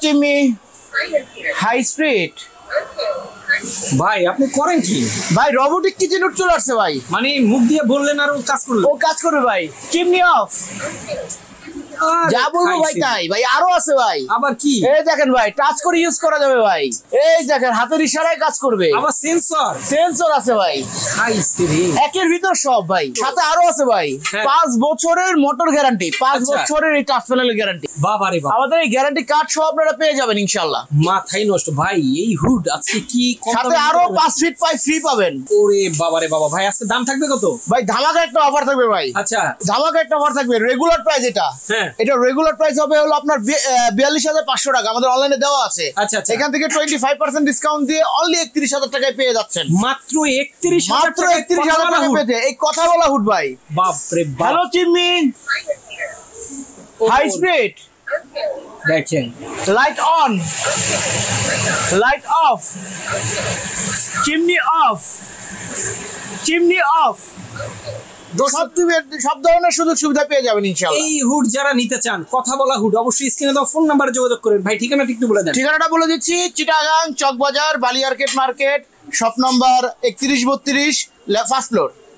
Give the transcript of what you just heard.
চিমি high speed. ভাই আপনি করেন কি ভাই? রোবোটিক কিচেন হুড চলে আসছে ভাই। মানে মুখ দিয়ে বললেন আর ও কাজ করলো? ও কাজ করবে ভাই। Chimney of. যা বলবো ভাই তাই ভাই। আরো আছে ভাই। আবার কি? এই দেখেন ভাই, টাচ করে ইউজ করা যাবে ভাই। এই দেখেন হাতের ইশারায় কাজ করবে। আবার সেন্সর আছে ভাই। একের ভিতর সব ভাই। সাথে আরো আছে ভাই 5 বছরের মোটর গ্যারান্টি, 5 বছরের এই টাচ প্যানেলের গ্যারান্টি। বাবা রে বাবা, আমাদের এই গ্যারান্টি কার্ড সহ আপনারা পেয়ে যাবেন ইনশাআল্লাহ। মাথাই নষ্ট ভাই। এই হুড আজকে কি সাথে আরো 5 ফিট পাই ফ্রি পাবেন। ওরে বাবা রে বাবা। ভাই আজকে দাম থাকবে কত? ভাই ধামাকা একটা অফার থাকবে ভাই। আচ্ছা, ধামাকা একটা অফার থাকবে। রেগুলার প্রাইস এটা রেগুলার প্রাইস হবে হলো আপনার 42,500 টাকা। আমাদের অনলাইনে দেওয়া আছে। আচ্ছা, এখান থেকে 25% ডিসকাউন্ট দিয়ে অনলি 31,000 টাকায় পেয়ে যাচ্ছেন। মাত্র 31,000 টাকা পেতে এই কথা বলা হুড ভাই। বাপ রে বাপ। Hello chimney high speed. দেখেন, light on, light off, chimney off, chimney off. সব ধরনের সুযোগ সুবিধা পেয়ে যাবেন ইনশাআল্লাহ। এই হুড যারা নিতে চান, কথা বলা হুড, অবশ্যই স্ক্রিনে দেওয়া ফোন নাম্বারে যোগাযোগ করবেন। ভাই ঠিকানাটা একটু বলে দেন। ঠিকানাটা বলে দিচ্ছি, চিটাগাং চকবাজার বালিয়ারকেট market, shop number 3132, first floor.